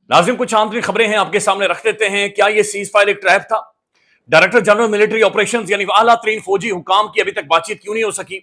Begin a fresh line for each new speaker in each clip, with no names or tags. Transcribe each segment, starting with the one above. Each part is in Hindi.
नाज़रीन, कुछ आंतरिक खबरें हैं आपके सामने रख देते हैं। क्या ये सीज फायर एक ट्रैप था? डायरेक्टर जनरल मिलिट्री ऑपरेशंस यानी आला तरीन फौजी हुकाम की अभी तक बातचीत क्यों नहीं हो सकी?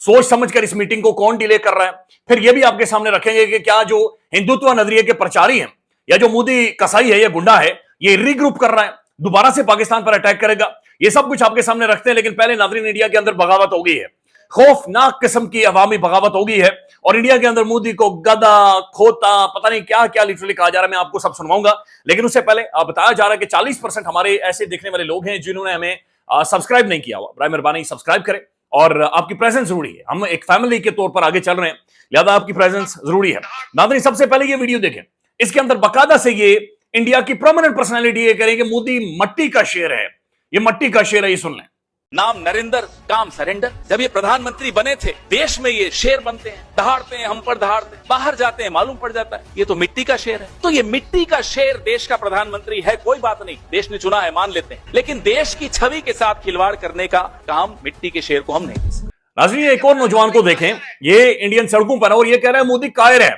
सोच समझकर इस मीटिंग को कौन डिले कर रहा है? फिर यह भी आपके सामने रखेंगे कि क्या जो हिंदुत्व नजरिए के प्रचारी हैं या जो मोदी कसाई है या गुंडा है, ये रीग्रुप कर रहा है, दोबारा से पाकिस्तान पर अटैक करेगा। ये सब कुछ आपके सामने रखते हैं, लेकिन पहले नाज़रीन, इंडिया के अंदर बगावत हो गई है, खौफनाक किस्म की अवामी बगावत हो गई है और इंडिया के अंदर मोदी को गधा, खोता, पता नहीं क्या क्या लिटरली कहा जा रहा है। मैं आपको सब सुनवाऊंगा, लेकिन उससे पहले बताया जा रहा है कि 40% हमारे ऐसे देखने वाले लोग हैं जिन्होंने हमें सब्सक्राइब नहीं किया हुआ। बराए मेहरबानी सब्सक्राइब करें और आपकी प्रेजेंस जरूरी है। हम एक फैमिली के तौर पर आगे चल रहे हैं, लिहाजा आपकी प्रेजेंस जरूरी है। नाज़रीन, सबसे पहले ये वीडियो देखें, इसके अंदर बाकायदा से ये इंडिया की प्रोमिनेंट पर्सनैलिटी ये करें कि मोदी मट्टी का शेर है, ये मट्टी का शेर है, ये सुन लें।
नाम नरेंद्र, काम सरेंडर। जब ये प्रधानमंत्री बने थे, देश में ये शेर बनते हैं, दहाड़ते हैं, हम पर दहाड़ते हैं, बाहर जाते हैं, मालूम पड़ जाता है ये तो मिट्टी का शेर है। तो ये मिट्टी का शेर देश का प्रधानमंत्री है, कोई बात नहीं, देश ने चुना है, मान लेते हैं, लेकिन देश की छवि के साथ खिलवाड़ करने का काम मिट्टी के शेर को हम नहीं कर सकते।
नाज़रीन, एक और नौजवान को देखें, ये इंडियन सड़कों पर है और ये कह रहा है मोदी कायर है,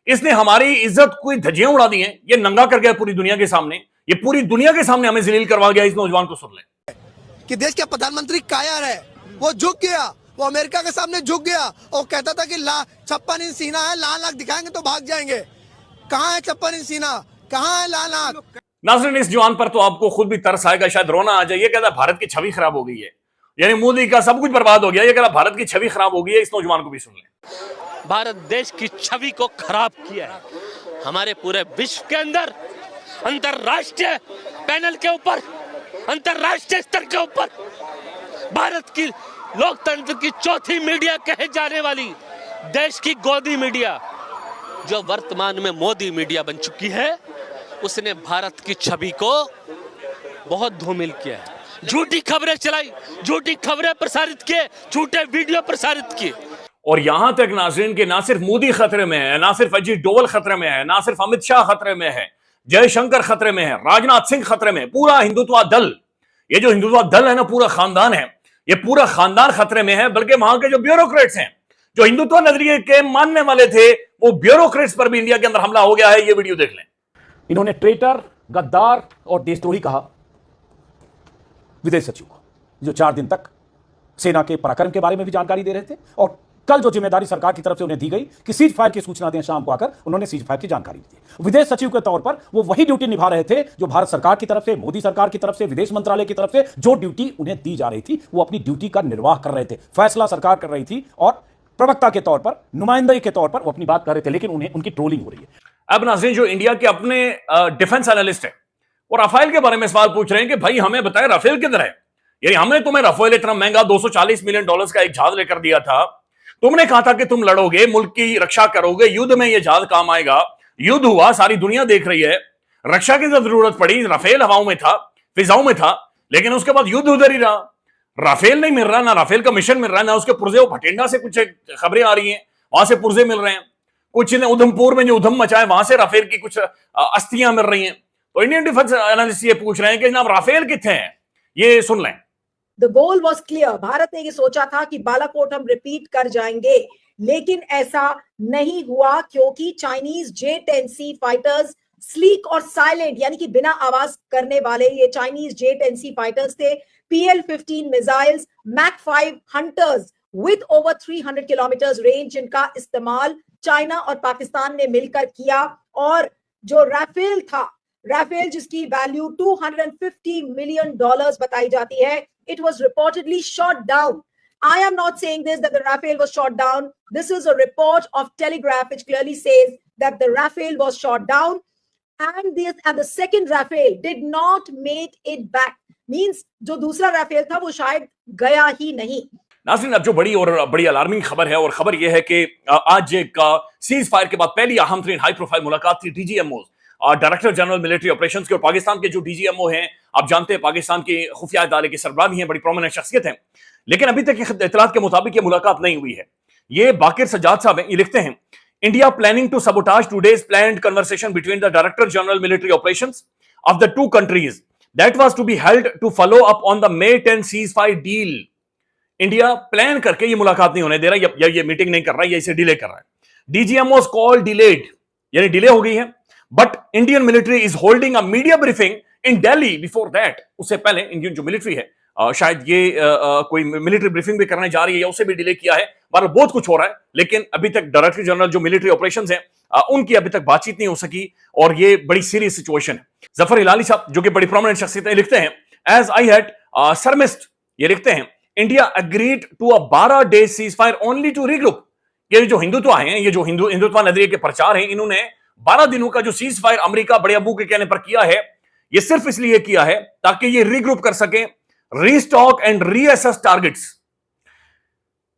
इसने हमारी इज्जत को धज्जियां उड़ा दी हैं, ये नंगा कर गया पूरी दुनिया के सामने, ये पूरी दुनिया के सामने हमें जलील करवा गया। इस नौजवान को सुन लें
कि देश का प्रधानमंत्री कायर है, वो झुक गया, वो अमेरिका के सामने झुक गया और कहता था कि 56 इंच सीना है, लाल आंख दिखाएंगे तो भाग जाएंगे। कहाँ है 56 इंच सीना, कहाँ है लाल आंख?
नाज़रीन, इस जवान पर तो आपको खुद भी तरस आएगा, शायद रोना आ जाए। ये कहता है भारत की छवि खराब हो गई है, यानी मोदी का सब कुछ बर्बाद हो गया। ये कहता है भारत की छवि खराब हो गई है। इस नौजवान को भी सुन लें।
भारत देश की छवि को खराब किया है, हमारे पूरे विश्व के अंदर, अंतरराष्ट्रीय पैनल के ऊपर, अंतरराष्ट्रीय स्तर के ऊपर भारत की लोकतंत्र की चौथी मीडिया कहे जाने वाली देश की गोदी मीडिया, जो वर्तमान में मोदी मीडिया बन चुकी है, उसने भारत की छवि को बहुत धूमिल किया है। झूठी खबरें चलाई, झूठी खबरें प्रसारित किए, झूठे वीडियो प्रसारित किए।
और यहां तक नाज़रीन के ना सिर्फ मोदी खतरे में है, ना सिर्फ अजीत डोवल खतरे में है, ना सिर्फ अमित शाह खतरे में है, जयशंकर खतरे में है, राजनाथ सिंह खतरे में, पूरा हिंदुत्व दल, ये जो हिंदुत्व दल है ना, पूरा खानदान है, ये पूरा खानदान खतरे में है। बल्कि वहां के जो ब्यूरोक्रेट्स हैं, जो हिंदुत्व नजरिए के मानने वाले थे, वो ब्यूरोक्रेट्स पर भी इंडिया के अंदर हमला हो गया है। ये वीडियो देख लें।
इन्होंने ट्रेटर, गद्दार और देशद्रोही कहा विदेश सचिव को, जो 4 दिन तक सेना के पराक्रम के बारे में भी जानकारी दे रहे थे। और कल जो जिम्मेदारी सरकार की तरफ से उन्हें दी गई कि सीज फायर की सूचना दें, शाम को आकर उन्होंने सीज फायर की जानकारी दी। विदेश सचिव के तौर पर वो वही ड्यूटी निभा रहे थे जो भारत सरकार की तरफ से, मोदी सरकार की तरफ से, विदेश मंत्रालय की तरफ से जो ड्यूटी उन्हें दी जा रही थी, वो अपनी ड्यूटी का निर्वाह कर रहे थे। फैसला सरकार कर रही थी और प्रवक्ता के तौर पर, नुमाइंदगी के तौर पर वो अपनी बात कर रहे थे, लेकिन उन्हें उनकी ट्रोलिंग हो रही है।
अब नाज़रीन, जो इंडिया के अपने डिफेंस एनालिस्ट है, वो राफेल के बारे में सवाल पूछ रहे हैं कि भाई हमें बताए राफेल किधर है। यानी हमने तुम्हें राफेल इतना महंगा $240 मिलियन का एक जहाज लेकर दिया था, तुमने कहा था कि तुम लड़ोगे, मुल्क की रक्षा करोगे, युद्ध में यह जहाज काम आएगा। युद्ध हुआ, सारी दुनिया देख रही है, रक्षा की जरूरत पड़ी, राफेल हवाओं में था, फिजाओं में था, लेकिन उसके बाद युद्ध उधर ही रहा। राफेल नहीं मिल रहा, ना राफेल का मिशन मिल रहा है, ना उसके पुर्जे। वो भटिंडा से कुछ खबरें आ रही हैं, वहां से पुर्जे मिल रहे हैं, कुछ ने उधमपुर में जो उधम मचा है वहां से राफेल की कुछ अस्थियां मिल रही हैं। तो इंडियन डिफेंस एनालिस्ट ये पूछ रहे हैं कि जनाब राफेल कितने हैं, ये सुन लें।
The goal was clear. Bharat ने ये सोचा था कि बालाकोट हम रिपीट कर जाएंगे, लेकिन ऐसा नहीं हुआ क्योंकि चाइनीज J-10C फाइटर्स स्लीक और साइलेंट, यानी कि बिना आवाज करने वाले ये चाइनीज J-10C फाइटर्स थे। PL-15 missiles, Mach 5 hunters with over 300 kilometre range, जिनका इस्तेमाल चाइना और पाकिस्तान ने मिलकर किया। और जो राफेल था, राफेल जिसकी वैल्यू $250 मिलियन बताई जाती है, it was reportedly shot down. I am not saying this that the Rafale was shot down. This is a report of Telegraph which clearly says that the Rafale was shot down, and the second Rafale did not make it back. Means जो दूसरा Rafale था वो शायद गया ही नहीं।
नाज़रीन, अब जो बड़ी और बड़ी अलार्मिंग खबर है, और खबर यह है कि आज एक सीज फायर के बाद पहली अहम तरीन हाई प्रोफाइल मुलाकात थी DGMO, director general military operations के और पाकिस्तान के जो डीजीएमओ हैं, आप जानते हैं पाकिस्तान के खुफिया इदारे के सरबराह भी हैं, बड़ी प्रोमिनेंट शख्सियत हैं, लेकिन अभी तक इत्तलात के मुताबिक ये मुलाकात नहीं हुई है। ये बाकिर सज्जाद साहब हैं, ये लिखते हैं, India planning to sabotage today's planned conversation between the director general military operations of the two countries that was to be held to follow up on the May 10 ceasefire deal. India plan करके ये मुलाकात नहीं होने दे रहा, या ये मीटिंग नहीं कर रहा है, या इसे डिले कर रहा है। डीजीएमओ कॉल डिलेड, यानी डिले हो गई है। But Indian military is holding a media briefing in Delhi before that. उससे पहले इंडियन जो मिलिट्री है शायद ये कोई मिलिट्री ब्रीफिंग भी करने जा रही है या उसे भी डिले किया है, पर बहुत कुछ हो रहा है, लेकिन अभी तक डायरेक्टर जनरल जो मिलिट्री ऑपरेशंस है उनकी अभी तक बातचीत नहीं हो सकी और ये बड़ी सीरियस सिचुएशन है। जफर हिलाली साहब जो कि बड़ी प्रोमिनेंट शख्सियत है, लिखते हैं एज आई हैड सरमिस्ड, ये लिखते हैं India agreed to a 12 days ceasefire only to regroup. ये जो हिंदुत्व हैं, ये जो हिंदुत्व नजरिए के प्रचार हैं, इन्होंने 12 दिनों का जो सीज फायर अमेरिका बड़े अबू के कहने पर किया है, ये सिर्फ इसलिए किया है ताकि ये रीग्रुप कर सके, restock and reassess targets.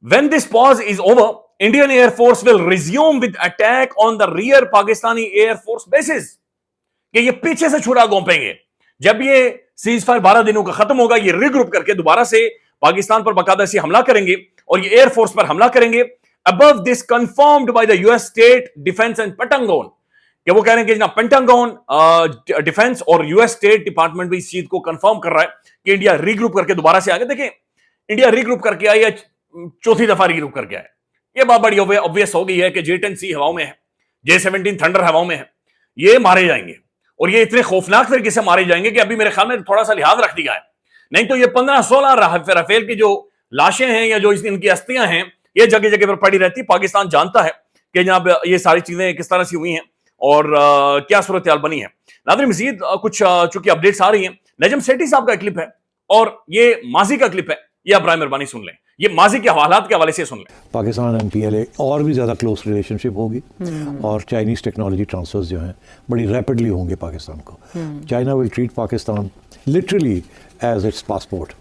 When this pause is over, Indian air force will resume with attack on the rear Pakistani air force basis. कि ये पीछे से छुरा घोंपेंगे। जब ये सीज फायर 12 दिनों का खत्म होगा, ये रीग्रुप करके दोबारा से पाकिस्तान पर बाकायदा से हमला करेंगे और ये एयरफोर्स पर हमला करेंगे। Above this confirmed by the US state defence and pentagon, कि वो कह रहे हैं कि ना पेंटागन डिफेंस और यूएस स्टेट डिपार्टमेंट भी इस चीज को कंफर्म कर रहा है कि इंडिया रीग्रुप करके दोबारा से आगे। देखिए, इंडिया रीग्रुप करके आया, चौथी दफा रीग्रुप करके आया। ये बात बड़ी ऑब्वियस हो गई है कि J-10C हवाओं में है, J-17 थंडर हवाओं में है, ये मारे जाएंगे और ये इतने खौफनाक तरीके से मारे जाएंगे कि अभी मेरे ख्याल में थोड़ा सा लिहाज रख दिया है, नहीं तो ये 15-16 राफेल की जो लाशें हैं या जो इनकी अस्थियां हैं, ये जगह जगह पर पड़ी रहती। पाकिस्तान जानता है कि जनाब ये सारी चीजें किस तरह से हुई हैं और क्या सूरत हाल बनी है। नाज़रीन, मजीद कुछ चूंकि अपडेट्स आ रही हैं, नजम सेठी साहब का क्लिप है और ये माजी का क्लिप है, ये आप बराए मेहरबानी सुन लें, ये माजी के हालात के हवाले से सुन लें।
पाकिस्तान एंड PLA और भी ज़्यादा क्लोज रिलेशनशिप होगी और चाइनीज़ टेक्नोलॉजी ट्रांसफर्स जो हैं बड़ी रैपिडली होंगे पाकिस्तान को। China will treat Pakistan literally as its passport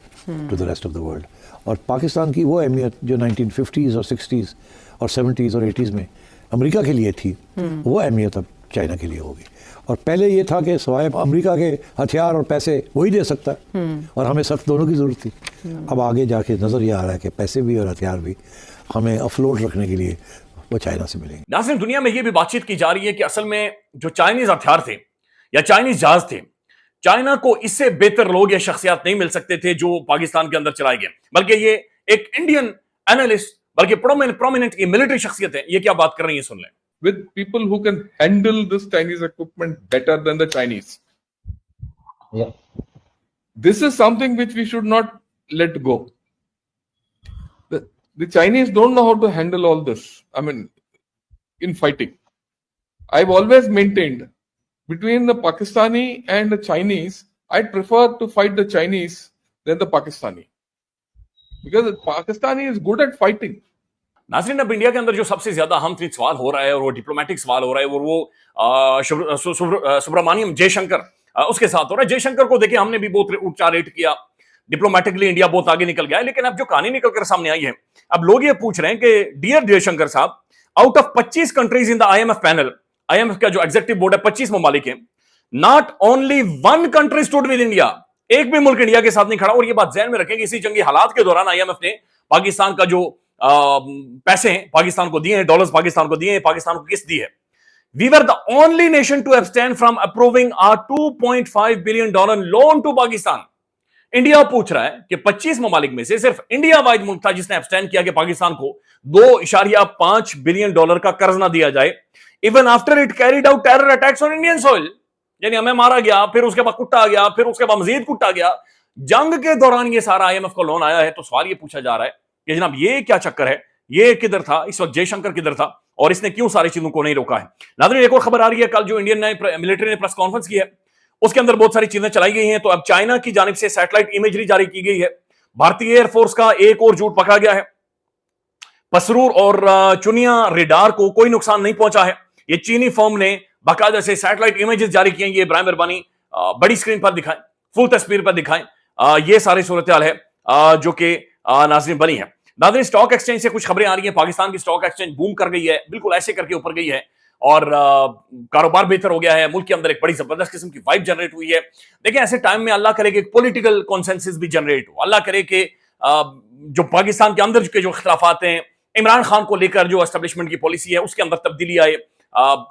to the rest of the world. और पाकिस्तान की वो अहमियत जो 1950s और 60s और 70s और 80s में अमेरिका के लिए थी, वो अहमियत अब चाइना के लिए होगी। और पहले ये था कि सवाए अमेरिका के हथियार और पैसे वही दे सकता है और हमें सख्त दोनों की ज़रूरत थी। अब आगे जाके नज़र ये आ रहा है कि पैसे भी और हथियार भी हमें अफलोट रखने के लिए वो चाइना से मिलेंगे।
नाज़रीन, दुनिया में ये भी बातचीत की जा रही है कि असल में जो चाइनीज हथियार थे या चाइनीज जहाज थे, चाइना को इससे बेहतर लोग या शख्सियात नहीं मिल सकते थे जो पाकिस्तान के अंदर चलाए गए, बल्कि ये एक इंडियन एनालिस्ट, बल्कि प्रोमिनेंट ये मिलिट्री शख्सियत है, ये क्या बात कर रही है सुन लें।
With people who can handle this Chinese equipment better than the Chinese.
Yeah.
This is something which we should not let go. The Chinese don't know how to handle all this. I mean, in fighting. I've always maintained between the Pakistani and the Chinese, I'd prefer to fight the Chinese than the Pakistani. Because the Pakistani is good at fighting.
नाज़रीन, अब इंडिया के अंदर जो सबसे ज्यादा अहम तरीन सवाल हो रहा है और वो डिप्लोमेटिक सवाल हो रहा है और वो सुब्रमण्यम जयशंकर उसके साथ हो रहा है। जयशंकर को देखिए, हमने भी बहुत ऊंचा रेट किया, डिप्लोमेटिकली इंडिया बहुत आगे निकल गया है, लेकिन अब जो कहानी निकल कर सामने आई है, अब लोग ये पूछ रहे हैं कि डियर जयशंकर साहब, out of 25 countries in the IMF panel, IMF का जो एग्जीक्यूटिव बोर्ड है 25 ममालिक है, not only 1 country stood with India, एक भी मुल्क इंडिया के साथ नहीं खड़ा। और ये बात ध्यान में रखेंगे, इसी जंगी हालात के दौरान IMF ने पाकिस्तान का जो पैसे हैं पाकिस्तान को दिए हैं, डॉलर्स पाकिस्तान को दिए हैं, पाकिस्तान को किस्त दी है। We were the only nation to abstain from approving a $2.5 billion loan to Pakistan. India पूछ रहा है कि 25 ममालिक में से सिर्फ इंडिया वाहिद मुल्क था जिसने abstain किया कि पाकिस्तान को $2.5 बिलियन का कर्ज ना दिया जाए, even after it carried out terror attacks on Indian soil. यानी हमें मारा गया, फिर उसके बाद कुटा गया, फिर उसके बाद मजीद कुटा गया, जंग के दौरान ये सारा IMF का लोन आया है। तो सवाल ये पूछा जा रहा है कि जनाब ये क्या चक्कर है, ये किधर था इस वक्त, जयशंकर किधर था और इसने क्यों सारी चीजों को नहीं रोका है। नाज़रीन, एक और खबर आ रही है, कल जो इंडियन मिलिट्री ने प्रेस कॉन्फ्रेंस की है उसके अंदर बहुत सारी चीजें चलाई गई हैं। तो अब चाइना की जानिब से सैटेलाइट इमेजरी जारी की गई है, भारतीय एयरफोर्स का एक और झूठ पकड़ा गया है, पसरूर और चुनिया रेडार को कोई नुकसान नहीं पहुंचा है। ये चीनी फर्म ने बाकायदा से सैटेलाइट इमेजेस जारी किए हैं, ये बराए मेहरबानी बड़ी स्क्रीन पर दिखाएं, फुल तस्वीर पर दिखाएं, ये सारी सूरत हाल है जो कि नाज़रीन बनी है। नाज़रीन, स्टॉक एक्सचेंज से कुछ खबरें आ रही हैं, पाकिस्तान की स्टॉक एक्सचेंज बूम कर गई है, बिल्कुल ऐसे करके ऊपर गई है और कारोबार बेहतर हो गया है, मुल्क के अंदर एक बड़ी जबरदस्त किस्म की वाइब जनरेट हुई है। देखिए, ऐसे टाइम में अल्लाह करे कि पॉलिटिकल कॉन्सेंसस भी जनरेट हो, अल्लाह करे कि जो पाकिस्तान के अंदर के जो इख्तिलाफात हैं, इमरान खान को लेकर जो एस्टेब्लिशमेंट की पॉलिसी है उसके अंदर तब्दीली आए,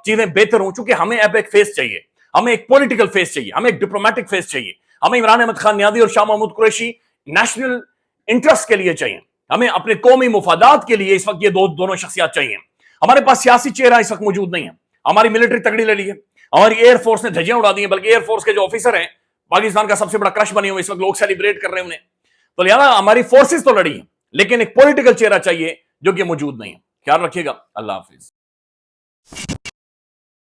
चीजें बेहतर हों। चूंकि हमें अब एक फेस चाहिए, हमें एक पॉलिटिकल फेस चाहिए, हमें एक डिप्लोमेटिक फेस चाहिए, हमें इमरान अहमद खान नियादी और शाह महमूद कुरैशी नेशनल इंटरेस्ट के लिए चाहिए, हमें अपने कौमी मुफादात के लिए इस वक्त ये दोनों शख्सियात चाहिए। हमारे पास सियासी चेहरा इस वक्त मौजूद नहीं है, हमारी मिलिट्री तगड़ी लड़ी है, हमारी एयरफोर्स ने धज्जियां उड़ा दी हैं, बल्कि एयरफोर्स के जो ऑफिसर हैं पाकिस्तान का सबसे बड़ा क्रश बने हुए इस वक्त लोग सेलिब्रेट कर रहे हैं उन्हें। तो लिहाजा हमारी फोर्सेस तो लड़ी हैं, लेकिन एक पॉलिटिकल चेहरा चाहिए जो कि मौजूद नहीं है। ख्याल रखिएगा। अल्लाह हाफिज।